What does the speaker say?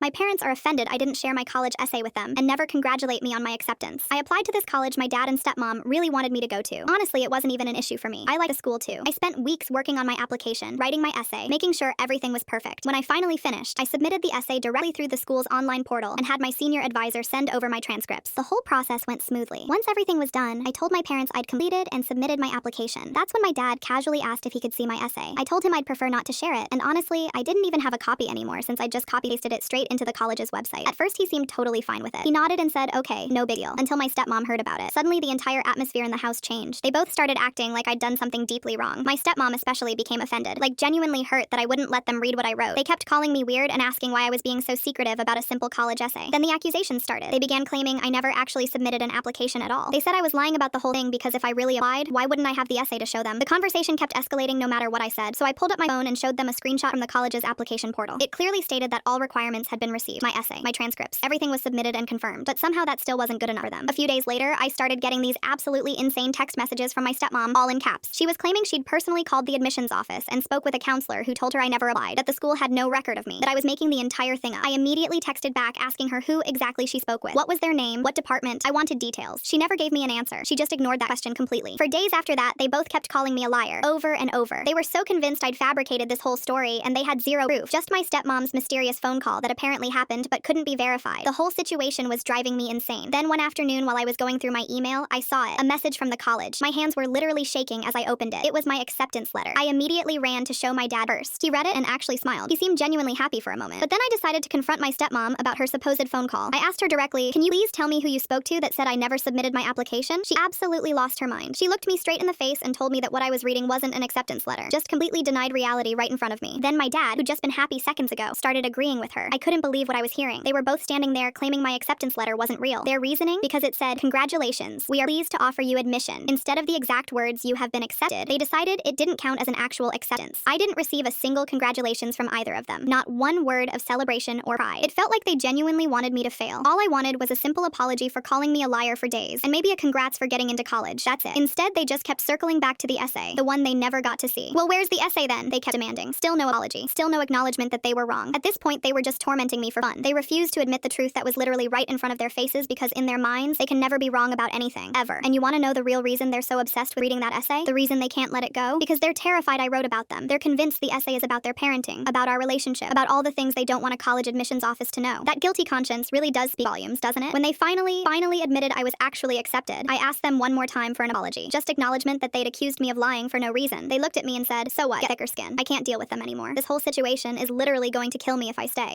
My parents are offended I didn't share my college essay with them and never congratulate me on my acceptance. I applied to this college my dad and stepmom really wanted me to go to. Honestly, it wasn't even an issue for me. I liked school too. I spent weeks working on my application, writing my essay, making sure everything was perfect. When I finally finished, I submitted the essay directly through the school's online portal and had my senior advisor send over my transcripts. The whole process went smoothly. Once everything was done, I told my parents I'd completed and submitted my application. That's when my dad casually asked if he could see my essay. I told him I'd prefer not to share it, and honestly, I didn't even have a copy anymore since I just copy-pasted it straight into the college's website. At first, he seemed totally fine with it. He nodded and said, okay, no big deal, until my stepmom heard about it. Suddenly, the entire atmosphere in the house changed. They both started acting like I'd done something deeply wrong. My stepmom especially became offended, like genuinely hurt that I wouldn't let them read what I wrote. They kept calling me weird and asking why I was being so secretive about a simple college essay. Then the accusations started. They began claiming I never actually submitted an application at all. They said I was lying about the whole thing because if I really applied, why wouldn't I have the essay to show them? The conversation kept escalating no matter what I said, so I pulled up my phone and showed them a screenshot from the college's application portal. It clearly stated that all requirements had been received. My essay, my transcripts, everything was submitted and confirmed, but somehow that still wasn't good enough for them. A few days later, I started getting these absolutely insane text messages from my stepmom, all in caps. She was claiming she'd personally called the admissions office and spoke with a counselor who told her I never applied, that the school had no record of me, that I was making the entire thing up. I immediately texted back asking her who exactly she spoke with, what was their name, what department. I wanted details. She never gave me an answer. She just ignored that question completely. For days after that, they both kept calling me a liar, over and over. They were so convinced I'd fabricated this whole story, and they had zero proof. Just my stepmom's mysterious phone call that apparently happened but couldn't be verified. The whole situation was driving me insane. Then one afternoon while I was going through my email, I saw it, a message from the college. My hands were literally shaking as I opened it. It was my acceptance letter. I immediately ran to show my dad first. He read it and actually smiled. He seemed genuinely happy for a moment. But then I decided to confront my stepmom about her supposed phone call. I asked her directly, can you please tell me who you spoke to that said I never submitted my application? She absolutely lost her mind. She looked me straight in the face and told me that what I was reading wasn't an acceptance letter, just completely denied reality right in front of me. Then my dad, who'd just been happy seconds ago, started agreeing with her. I couldn't believe what I was hearing. They were both standing there claiming my acceptance letter wasn't real. Their reasoning? Because it said, congratulations, we are pleased to offer you admission. Instead of the exact words, you have been accepted, they decided it didn't count as an actual acceptance. I didn't receive a single congratulations from either of them. Not one word of celebration or pride. It felt like they genuinely wanted me to fail. All I wanted was a simple apology for calling me a liar for days, and maybe a congrats for getting into college. That's it. Instead, they just kept circling back to the essay, the one they never got to see. Well, where's the essay then? They kept demanding. Still no apology. Still no acknowledgement that they were wrong. At this point, they were just tormenting me for fun. They refused to admit the truth that was literally right in front of their faces because in their minds, they can never be wrong about anything, ever. And you want to know the real reason they're so obsessed with reading that essay? The reason they can't let it go? Because they're terrified I wrote about them. They're convinced the essay is about their parenting, about our relationship, about all the things they don't want a college admissions office to know. That guilty conscience really does speak volumes, doesn't it? When they finally admitted I was actually accepted, I asked them one more time for an apology. Just acknowledgement that they'd accused me of lying for no reason. They looked at me and said, so what? Get thicker skin. I can't deal with them anymore. This whole situation is literally going to kill me if I stay.